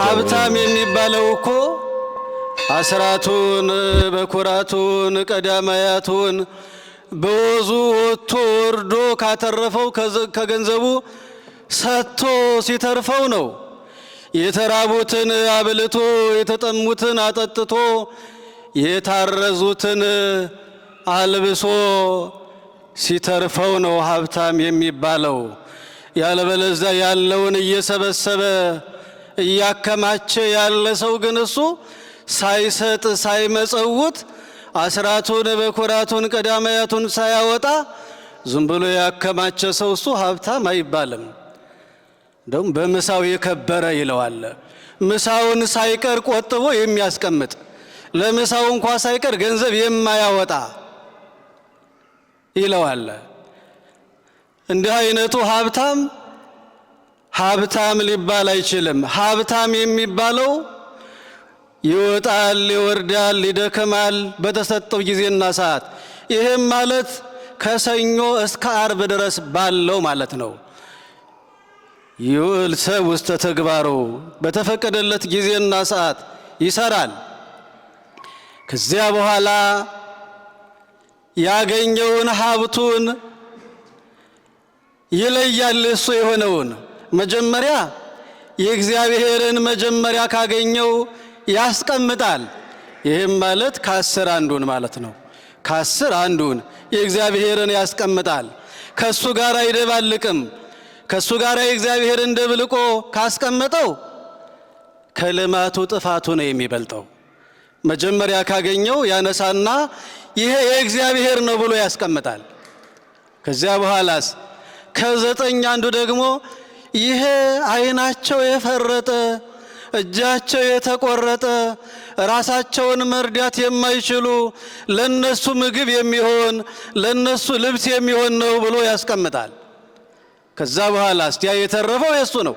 ሀብታም የሚባለው እኮ አስራቱን በኩራቱን ቀዳማያቱን በወዙ ወጥቶ ወርዶ ካተረፈው ከገንዘቡ ሰጥቶ ሲተርፈው ነው። የተራቡትን አብልቶ የተጠሙትን አጠጥቶ የታረዙትን አልብሶ ሲተርፈው ነው ሀብታም የሚባለው። ያለበለዚያ ያለውን እየሰበሰበ እያከማቸ ያለ ሰው ግን እሱ ሳይሰጥ ሳይመጸውት አስራቱን በኩራቱን ቀዳማያቱን ሳያወጣ ዝም ብሎ ያከማቸ ሰው እሱ ሀብታም አይባልም። እንደውም በምሳው የከበረ ይለዋል። ምሳውን ሳይቀር ቆጥቦ የሚያስቀምጥ ለምሳው እንኳ ሳይቀር ገንዘብ የማያወጣ ይለዋል። እንዲህ አይነቱ ሀብታም ሊባል አይችልም። ሀብታም የሚባለው ይወጣል፣ ይወርዳል፣ ይደከማል በተሰጠው ጊዜና ሰዓት። ይህም ማለት ከሰኞ እስከ ዓርብ ድረስ ባለው ማለት ነው። ይውል ሰብ ውስተ ተግባሩ በተፈቀደለት ጊዜና ሰዓት ይሰራል። ከዚያ በኋላ ያገኘውን ሀብቱን ይለያል። እሱ የሆነውን መጀመሪያ የእግዚአብሔርን መጀመሪያ ካገኘው ያስቀምጣል። ይህም ማለት ከ10 አንዱን ማለት ነው። ከ10 አንዱን የእግዚአብሔርን ያስቀምጣል። ከሱ ጋር አይደባልቅም። ከሱ ጋር የእግዚአብሔርን ደብልቆ ካስቀመጠው ከልማቱ ጥፋቱ ነው የሚበልጠው። መጀመሪያ ካገኘው ያነሳና ይሄ የእግዚአብሔር ነው ብሎ ያስቀምጣል። ከዚያ በኋላስ ከ9 አንዱ ደግሞ ይሄ ዓይናቸው የፈረጠ እጃቸው የተቆረጠ ራሳቸውን መርዳት የማይችሉ ለነሱ ምግብ የሚሆን ለነሱ ልብስ የሚሆን ነው ብሎ ያስቀምጣል። ከዛ በኋላ እስቲያ የተረፈው የሱ ነው።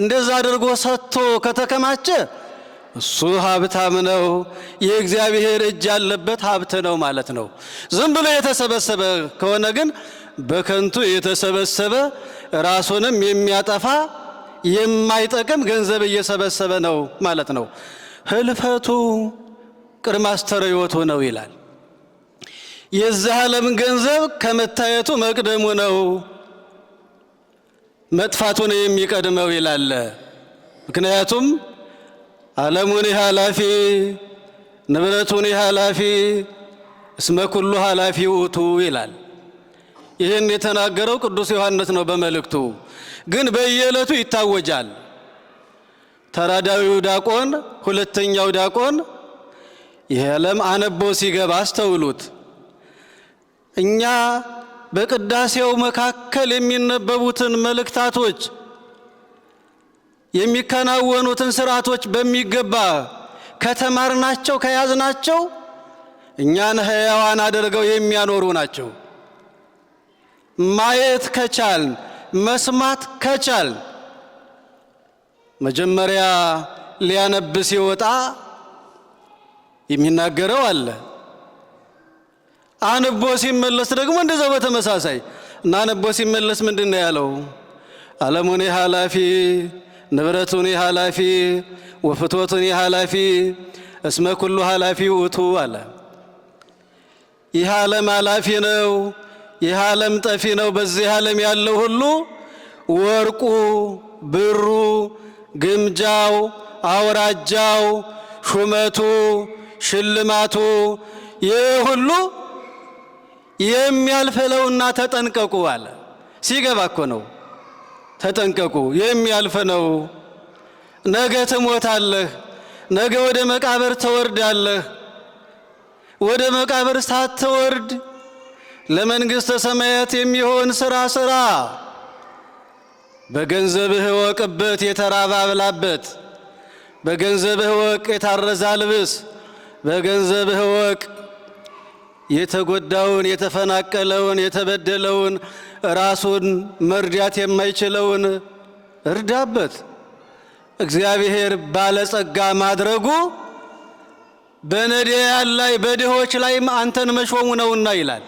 እንደዛ አድርጎ ሰጥቶ ከተከማቸ እሱ ሀብታም ነው፣ የእግዚአብሔር እጅ ያለበት ሀብት ነው ማለት ነው። ዝም ብሎ የተሰበሰበ ከሆነ ግን በከንቱ የተሰበሰበ ራሱንም የሚያጠፋ የማይጠቅም ገንዘብ እየሰበሰበ ነው ማለት ነው። ህልፈቱ ቅድመ አስተርእዮቱ ነው ይላል። የዚህ ዓለም ገንዘብ ከመታየቱ መቅደሙ ነው፣ መጥፋቱ ነው የሚቀድመው ይላል። ምክንያቱም ዓለሙን ኃላፊ ንብረቱን ኃላፊ እስመ ኩሉ ኃላፊ ውእቱ ይላል። ይህን የተናገረው ቅዱስ ዮሐንስ ነው በመልእክቱ። ግን በየዕለቱ ይታወጃል። ተራዳዊው ዲያቆን ሁለተኛው ዲያቆን ይህ ዓለም አነቦ ሲገባ አስተውሉት። እኛ በቅዳሴው መካከል የሚነበቡትን መልእክታቶች የሚከናወኑትን ስርዓቶች በሚገባ ከተማርናቸው ከያዝናቸው እኛን ሕያዋን አድርገው የሚያኖሩ ናቸው። ማየት ከቻል መስማት ከቻል መጀመሪያ ሊያነብ ሲወጣ የሚናገረው አለ። አንቦ ሲመለስ ደግሞ እንደዛው በተመሳሳይ እና አንቦ ሲመለስ ምንድነው ያለው? ዓለሙን ኃላፊ ንብረቱን ኃላፊ ወፍትወቱን ኃላፊ እስመ ኩሉ ኃላፊ ውእቱ አለ። ይህ ዓለም ኃላፊ ነው፣ ይህ ዓለም ጠፊ ነው። በዚህ ዓለም ያለው ሁሉ ወርቁ፣ ብሩ፣ ግምጃው፣ አውራጃው፣ ሹመቱ፣ ሽልማቱ ይህ ሁሉ የሚያልፈለውና ተጠንቀቁ አለ። ሲገባ እኮ ነው ተጠንቀቁ፣ የሚያልፍ ነው። ነገ ትሞታለህ፣ ነገ ወደ መቃብር ትወርዳለህ። ወደ መቃብር ሳትወርድ ለመንግሥተ ሰማያት የሚሆን ሥራ ሥራ። በገንዘብህ እወቅበት፣ የተራበ አብላበት። በገንዘብህ እወቅ፣ የታረዘ አልብስ። በገንዘብህ እወቅ፣ የተጎዳውን፣ የተፈናቀለውን፣ የተበደለውን፣ ራሱን መርዳት የማይችለውን እርዳበት። እግዚአብሔር ባለጸጋ ማድረጉ በነዳያን ላይ በድሆች ላይ አንተን መሾሙ ነውና ይላል።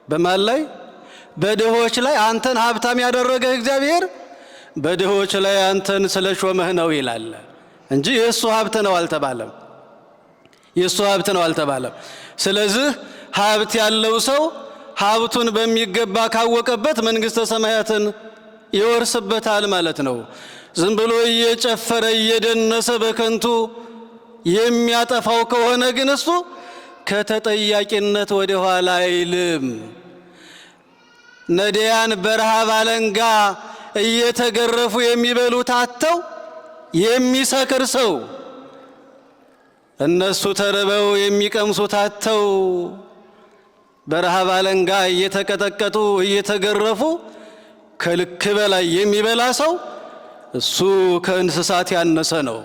በማን ላይ? በድሆች ላይ አንተን ሀብታም ያደረገህ እግዚአብሔር በድሆች ላይ አንተን ስለሾመህ ነው ይላል። እንጂ የሱ ሀብት ነው አልተባለም። የሱ ሀብት ነው አልተባለም። ስለዚህ ሀብት ያለው ሰው ሀብቱን በሚገባ ካወቀበት መንግስተ ሰማያትን ይወርስበታል ማለት ነው። ዝም ብሎ እየጨፈረ እየደነሰ በከንቱ የሚያጠፋው ከሆነ ግን እሱ ከተጠያቂነት ወደ ኋላ አይልም። ነዳያን በረሃብ አለንጋ እየተገረፉ የሚበሉት አጥተው የሚሰክር ሰው፣ እነሱ ተርበው የሚቀምሱት አጥተው በረሃብ አለንጋ እየተቀጠቀጡ እየተገረፉ ከልክ በላይ የሚበላ ሰው እሱ ከእንስሳት ያነሰ ነው።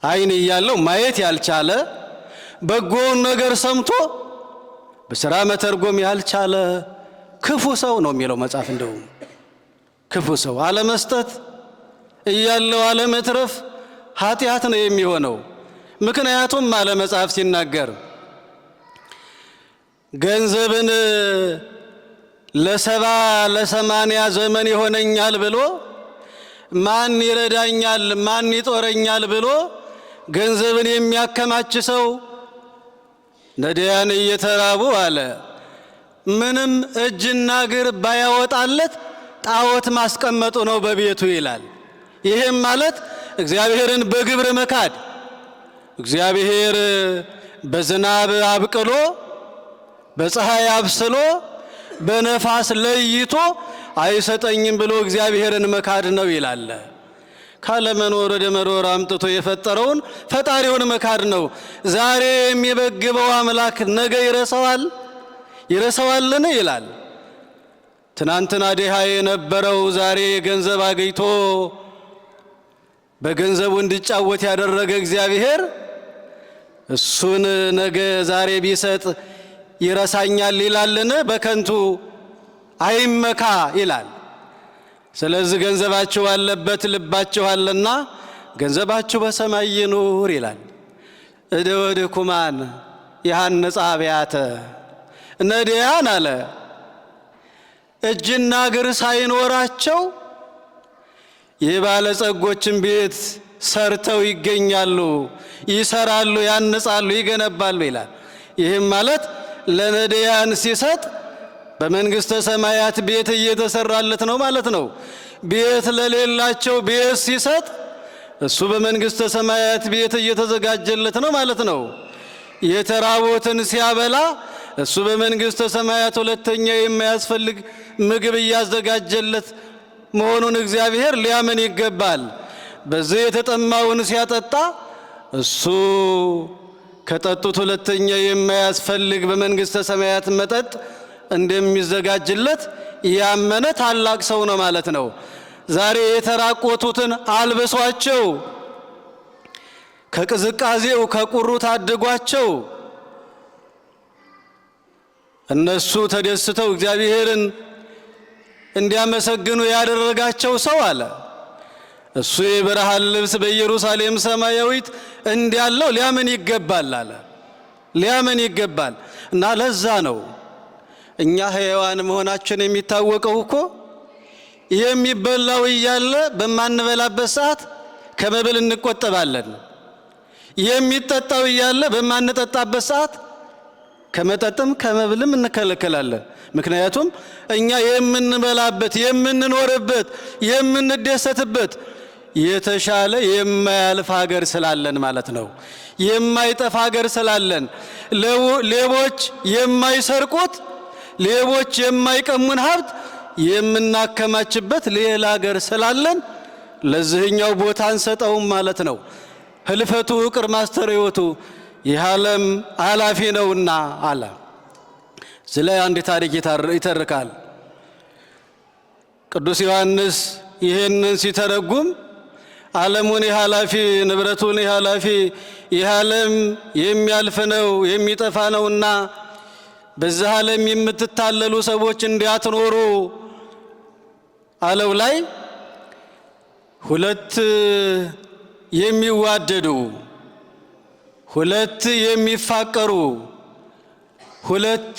ዓይን እያለው ማየት ያልቻለ በጎውን ነገር ሰምቶ በሥራ መተርጎም ያልቻለ ክፉ ሰው ነው የሚለው መጽሐፍ። እንደውም ክፉ ሰው አለመስጠት እያለው አለመትረፍ ኃጢአት ነው የሚሆነው። ምክንያቱም አለ መጽሐፍ ሲናገር ገንዘብን ለ70 ዘመን ይሆነኛል ብሎ ማን ይረዳኛል ማን ይጦረኛል ብሎ ገንዘብን የሚያከማች ሰው ነዳያን እየተራቡ አለ ምንም እጅና እግር ባያወጣለት ጣዖት ማስቀመጡ ነው በቤቱ ይላል። ይሄም ማለት እግዚአብሔርን በግብር መካድ፣ እግዚአብሔር በዝናብ አብቅሎ በፀሐይ አብስሎ በነፋስ ለይቶ አይሰጠኝም ብሎ እግዚአብሔርን መካድ ነው ይላል። ካለመኖር ወደ መኖር አምጥቶ የፈጠረውን ፈጣሪውን መካድ ነው። ዛሬ የሚበግበው አምላክ ነገ ይረሳዋልን ይላል። ትናንትና ድሃ የነበረው ዛሬ ገንዘብ አግኝቶ በገንዘቡ እንዲጫወት ያደረገ እግዚአብሔር እሱን ነገ ዛሬ ቢሰጥ ይረሳኛል ይላልን? በከንቱ አይመካ ይላል። ስለዚህ ገንዘባችሁ አለበት ልባችሁ አለና ገንዘባችሁ በሰማይ ይኑር ይላል። እደወድኩማን ያሐንጻ አብያተ ነዳያን አለ እጅና እግር ሳይኖራቸው የባለጸጎችን ቤት ሰርተው ይገኛሉ፣ ይሰራሉ፣ ያንጻሉ፣ ይገነባሉ ይላል። ይህም ማለት ለነዳያን ሲሰጥ በመንግስተ ሰማያት ቤት እየተሰራለት ነው ማለት ነው። ቤት ለሌላቸው ቤት ሲሰጥ እሱ በመንግስተ ሰማያት ቤት እየተዘጋጀለት ነው ማለት ነው። የተራቦትን ሲያበላ እሱ በመንግስተ ሰማያት ሁለተኛ የማያስፈልግ ምግብ እያዘጋጀለት መሆኑን እግዚአብሔር ሊያምን ይገባል። በዚህ የተጠማውን ሲያጠጣ እሱ ከጠጡት ሁለተኛ የማያስፈልግ በመንግስተ ሰማያት መጠጥ እንደሚዘጋጅለት ያመነ ታላቅ ሰው ነው ማለት ነው። ዛሬ የተራቆቱትን አልብሷቸው፣ ከቅዝቃዜው ከቁሩ ታድጓቸው። እነሱ ተደስተው እግዚአብሔርን እንዲያመሰግኑ ያደረጋቸው ሰው አለ እሱ የብርሃን ልብስ በኢየሩሳሌም ሰማያዊት እንዲያለው ሊያምን ይገባል አለ። ሊያምን ይገባል። እና ለዛ ነው እኛ ሕያዋን መሆናችን የሚታወቀው እኮ የሚበላው እያለ በማንበላበት ሰዓት ከመብል እንቆጠባለን። የሚጠጣው እያለ በማንጠጣበት ሰዓት ከመጠጥም ከመብልም እንከለከላለን። ምክንያቱም እኛ የምንበላበት የምንኖርበት የምንደሰትበት የተሻለ የማያልፍ ሀገር ስላለን ማለት ነው። የማይጠፋ ሀገር ስላለን ሌቦች የማይሰርቁት ሌቦች የማይቀሙን ሀብት የምናከማችበት ሌላ ሀገር ስላለን ለዚህኛው ቦታ አንሰጠውም ማለት ነው። ህልፈቱ ቅር ማስተርዮቱ ይህ ዓለም አላፊ ነውና አለ። ስለ አንድ ታሪክ ይተርካል ቅዱስ ዮሐንስ። ይህንን ሲተረጉም ዓለሙን የኃላፊ ንብረቱን የኃላፊ ይህ ዓለም የሚያልፍ ነው የሚጠፋ ነውና በዚህ ዓለም የምትታለሉ ሰዎች እንዲያትኖሩ አለው ላይ ሁለት የሚዋደዱ ሁለት የሚፋቀሩ ሁለት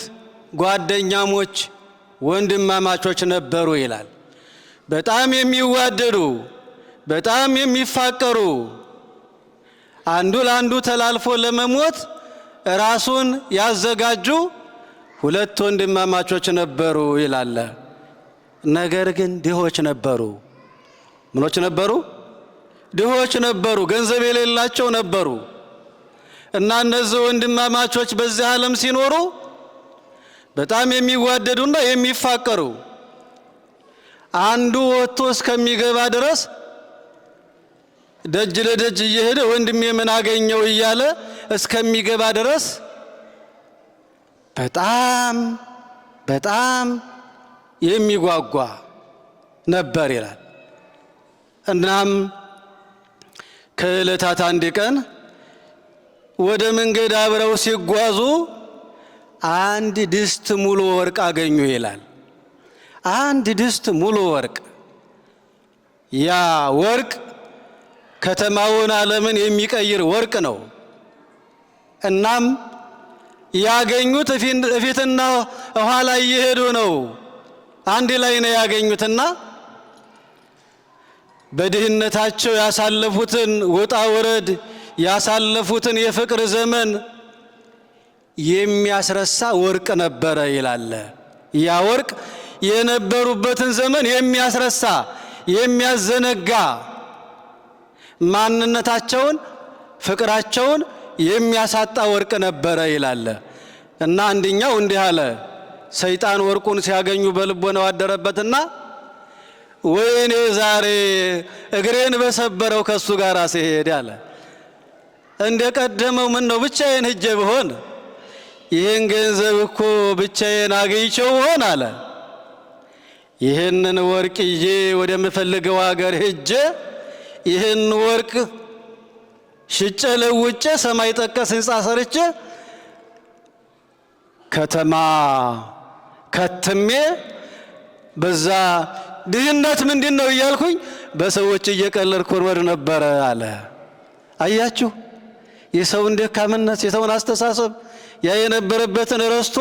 ጓደኛሞች ወንድማማቾች ነበሩ ይላል። በጣም የሚዋደዱ በጣም የሚፋቀሩ አንዱ ለአንዱ ተላልፎ ለመሞት ራሱን ያዘጋጁ ሁለት ወንድማማቾች ነበሩ ይላል። ነገር ግን ድሆች ነበሩ። ምኖች ነበሩ? ድሆች ነበሩ። ገንዘብ የሌላቸው ነበሩ። እና እነዚህ ወንድማማቾች በዚህ ዓለም ሲኖሩ በጣም የሚዋደዱና የሚፋቀሩ አንዱ ወጥቶ እስከሚገባ ድረስ ደጅ ለደጅ እየሄደ ወንድሜ ምን አገኘው እያለ እስከሚገባ ድረስ በጣም የሚጓጓ ነበር ይላል። እናም ከዕለታት አንድ ቀን ወደ መንገድ አብረው ሲጓዙ አንድ ድስት ሙሉ ወርቅ አገኙ ይላል። አንድ ድስት ሙሉ ወርቅ። ያ ወርቅ ከተማውን ዓለምን የሚቀይር ወርቅ ነው። እናም ያገኙት እፊትና ኋላ እየሄዱ ነው። አንድ ላይ ነው ያገኙትና በድህነታቸው ያሳለፉትን ውጣ ወረድ ያሳለፉትን የፍቅር ዘመን የሚያስረሳ ወርቅ ነበረ ይላል። ያ ወርቅ የነበሩበትን ዘመን የሚያስረሳ የሚያዘነጋ ማንነታቸውን ፍቅራቸውን የሚያሳጣ ወርቅ ነበረ ይላል። እና አንደኛው እንዲህ አለ። ሰይጣን ወርቁን ሲያገኙ በልቦናው አደረበትና ወይኔ ዛሬ እግሬን በሰበረው ከሱ ጋር ሲሄድ አለ። እንደ ቀደመው ምን ነው ብቻዬን ሄጄ ብሆን ይህን ገንዘብ እኮ ብቻዬን አግኝቼው ሆን አለ። ይህንን ወርቅ ይዤ ወደምፈልገው ሀገር ሄጄ ይህን ወርቅ ሽጬ ለውጬ ሰማይ ጠቀስ ሕንፃ ሰርቼ ከተማ ከትሜ በዛ ድህነት ምንድን ነው እያልኩኝ በሰዎች እየቀለድኩ ወርወር ነበረ አለ። አያችሁ የሰውን ደካምነት የሰውን አስተሳሰብ ያ የነበረበትን ረስቶ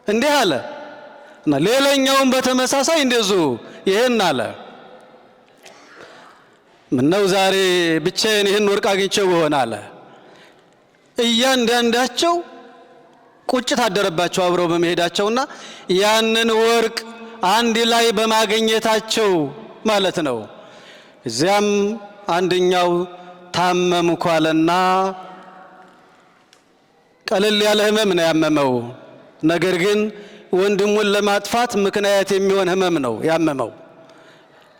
እንዲህ አለ እና ሌላኛውን በተመሳሳይ እንደዚሁ ይሄን አለ። ምነው ዛሬ ብቻዬን ይህን ወርቅ አግኝቼው ሆነ አለ። እያንዳንዳቸው ቁጭት አደረባቸው አብረው በመሄዳቸውና ያንን ወርቅ አንድ ላይ በማግኘታቸው ማለት ነው። እዚያም አንደኛው ታመምኩ አለና ቀለል ያለ ህመም ነው ያመመው። ነገር ግን ወንድሙን ለማጥፋት ምክንያት የሚሆን ህመም ነው ያመመው።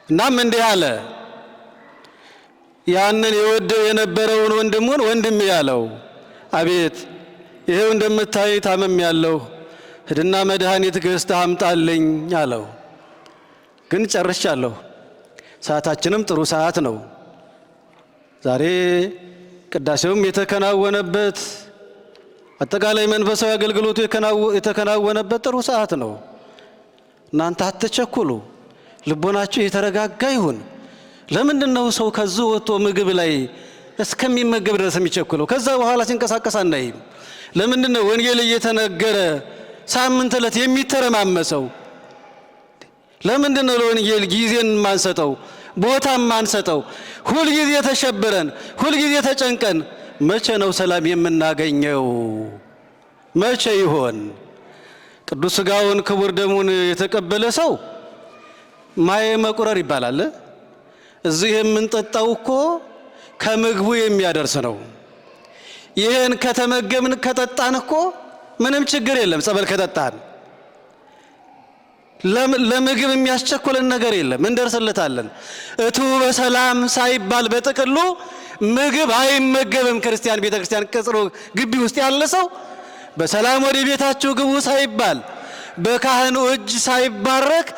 እናም እንዲህ አለ። ያንን የወደው የነበረውን ወንድሙን ወንድም ያለው አቤት ይሄው እንደምታይ ታመም ያለው ሂድና መድኃኒት ገዝተህ አምጣልኝ አለው። ግን ጨርሻለሁ፣ ሰዓታችንም ጥሩ ሰዓት ነው። ዛሬ ቅዳሴውም የተከናወነበት አጠቃላይ መንፈሳዊ አገልግሎቱ የተከናወነበት ጥሩ ሰዓት ነው። እናንተ አትቸኩሉ፣ ልቦናችሁ የተረጋጋ ይሁን። ለምንድነው ሰው ከዚህ ወጥቶ ምግብ ላይ እስከሚመገብ ድረስ የሚቸኩለው? ከዛ በኋላ ሲንቀሳቀስ አናይም። ለምንድነው ወንጌል እየተነገረ ሳምንት ዕለት የሚተረማመሰው? ለምንድነው ለወንጌል ጊዜን ማንሰጠው ቦታም ማንሰጠው? ሁል ጊዜ ተሸብረን ሁል ጊዜ ተጨንቀን መቼ ነው ሰላም የምናገኘው? መቼ ይሆን? ቅዱስ ሥጋውን ክቡር ደሙን የተቀበለ ሰው ማየ መቁረር ይባላል። እዚህ የምንጠጣው እኮ ከምግቡ የሚያደርስ ነው። ይህን ከተመገብን ከጠጣን እኮ ምንም ችግር የለም። ጸበል ከጠጣን ለምግብ የሚያስቸኩለን ነገር የለም፣ እንደርስለታለን። እቱ በሰላም ሳይባል በጥቅሉ ምግብ አይመገብም። ክርስቲያን ቤተክርስቲያን ቅጽሩ ግቢ ውስጥ ያለ ሰው በሰላም ወደ ቤታችሁ ግቡ ሳይባል በካህኑ እጅ ሳይባረክ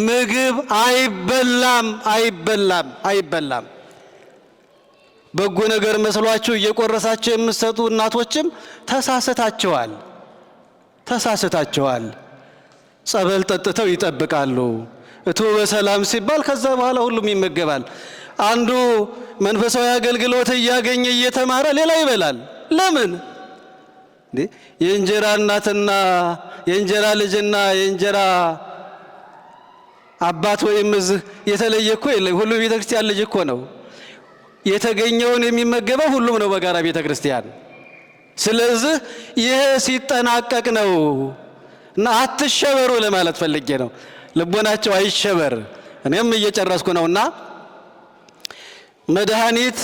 ምግብ አይበላም። በጎ ነገር መስሏችሁ እየቆረሳችሁ የምትሰጡ እናቶችም ተሳስታችኋል። ጸበል ጠጥተው ይጠብቃሉ። እቱ በሰላም ሲባል ከዛ በኋላ ሁሉም ይመገባል። አንዱ መንፈሳዊ አገልግሎት እያገኘ እየተማረ ሌላ ይበላል። ለምን? የእንጀራ እናትና የእንጀራ ልጅና የእንጀራ አባት ወይም እዚህ የተለየ እኮ የለም። ሁሉ ቤተክርስቲያን ልጅ እኮ ነው። የተገኘውን የሚመገበው ሁሉም ነው በጋራ ቤተክርስቲያን። ስለዚህ ይሄ ሲጠናቀቅ ነው እና አትሸበሩ ለማለት ፈልጌ ነው። ልቦናቸው አይሸበር። እኔም እየጨረስኩ ነውና መድኃኒት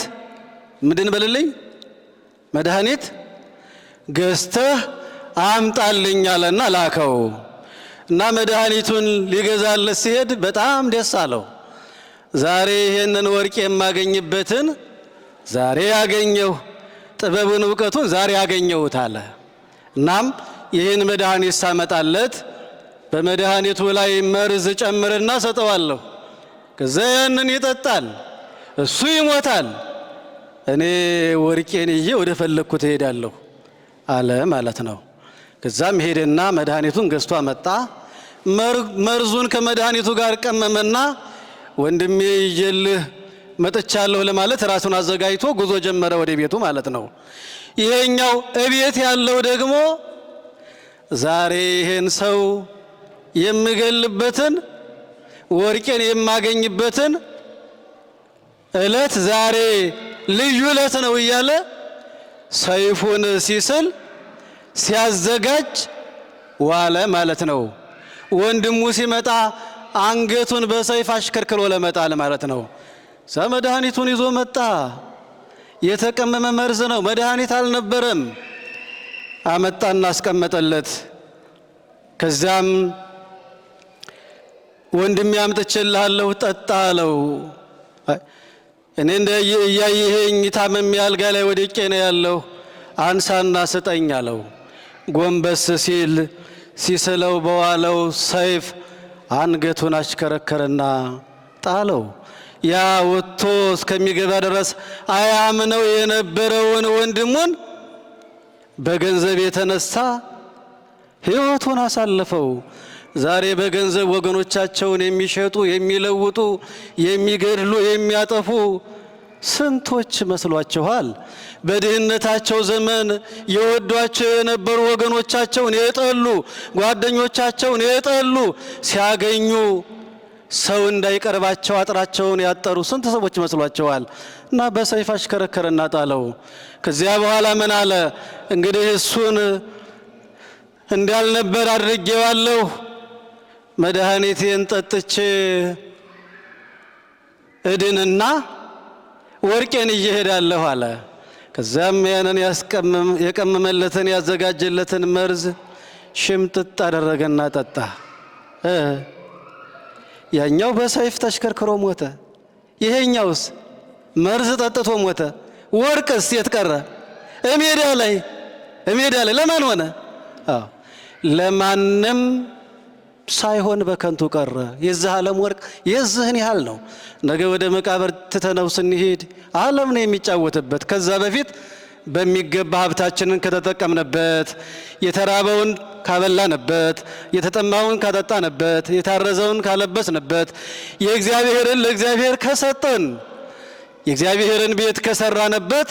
ምንድን በልልኝ መድኃኒት ገዝተህ አምጣልኝ አለና ላከው እና መድኃኒቱን ሊገዛለት ሲሄድ በጣም ደስ አለው። ዛሬ ይሄንን ወርቅ የማገኝበትን ዛሬ ያገኘሁ፣ ጥበቡን ዕውቀቱን ዛሬ ያገኘሁት አለ። እናም ይህን መድኃኒት ሳመጣለት በመድኃኒቱ ላይ መርዝ ጨምርና ሰጠዋለሁ። ከዚያ ያንን ይጠጣል፣ እሱ ይሞታል፣ እኔ ወርቄን ይዤ ወደ ፈለግኩት እሄዳለሁ አለ ማለት ነው። ከዛም ሄደና መድኃኒቱን ገዝቶ መጣ። መርዙን ከመድኃኒቱ ጋር ቀመመና ወንድሜ ይዤልህ መጥቻለሁ ለማለት ራሱን አዘጋጅቶ ጉዞ ጀመረ ወደ ቤቱ ማለት ነው። ይሄኛው እቤት ያለው ደግሞ ዛሬ ይሄን ሰው የምገልበትን ወርቄን የማገኝበትን እለት ዛሬ ልዩ እለት ነው እያለ ሰይፉን ሲስል ሲያዘጋጅ ዋለ ማለት ነው። ወንድሙ ሲመጣ አንገቱን በሰይፍ አሽከርክሮ ለመጣል ማለት ነው። መድኃኒቱን ይዞ መጣ። የተቀመመ መርዝ ነው፣ መድኃኒት አልነበረም። አመጣና አስቀመጠለት። ከዚያም ወንድሜ አምጥቼልሃለሁ ጠጣ አለው። እኔ እንደ እያየኸኝ ታመሜ አልጋ ላይ ወድቄ ነው ያለው፣ አንሳና ስጠኝ አለው። ጎንበስ ሲል ሲስለው በዋለው ሰይፍ አንገቱን አሽከረከረና ጣለው። ያ ወጥቶ እስከሚገባ ድረስ አያምነው የነበረውን ወንድሙን በገንዘብ የተነሳ ሕይወቱን አሳለፈው። ዛሬ በገንዘብ ወገኖቻቸውን የሚሸጡ የሚለውጡ፣ የሚገድሉ፣ የሚያጠፉ ስንቶች መስሏችኋል? በድህነታቸው ዘመን የወዷቸው የነበሩ ወገኖቻቸውን የጠሉ፣ ጓደኞቻቸውን የጠሉ ሲያገኙ ሰው እንዳይቀርባቸው አጥራቸውን ያጠሩ ስንት ሰዎች መስሏቸዋል? እና በሰይፍ አሽከረከረና ጣለው። ከዚያ በኋላ ምን አለ? እንግዲህ እሱን እንዳልነበር አድርጌዋለሁ፣ መድኃኒቴን ጠጥቼ እድንና ወርቄን እየሄዳለሁ አለ። ከዚያም ያንን የቀመመለትን ያዘጋጀለትን መርዝ ሽምጥጥ አደረገና ጠጣ። ያኛው በሰይፍ ተሽከርክሮ ሞተ። ይሄኛውስ መርዝ ጠጥቶ ሞተ። ወርቅስ የት ቀረ? እሜዳ ላይ ለማን ሆነ? ለማንም ሳይሆን በከንቱ ቀረ። የዚህ ዓለም ወርቅ የዚህን ያህል ነው። ነገ ወደ መቃብር ትተነው ስንሄድ ዓለም ነው የሚጫወትበት። ከዛ በፊት በሚገባ ሀብታችንን ከተጠቀምንበት፣ የተራበውን ካበላንበት፣ የተጠማውን ካጠጣንበት፣ የታረዘውን ካለበስንበት፣ የእግዚአብሔርን ለእግዚአብሔር ከሰጠን፣ የእግዚአብሔርን ቤት ከሰራንበት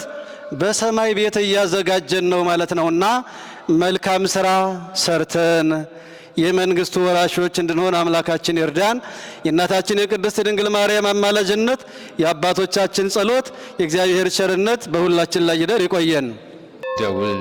በሰማይ ቤት እያዘጋጀን ነው ማለት ነውና መልካም ስራ ሰርተን የመንግስቱ ወራሾች እንድንሆን አምላካችን ይርዳን። የእናታችን የቅድስት ድንግል ማርያም አማላጅነት፣ የአባቶቻችን ጸሎት፣ የእግዚአብሔር ቸርነት በሁላችን ላይ ይደር። ይቆየን። ደውል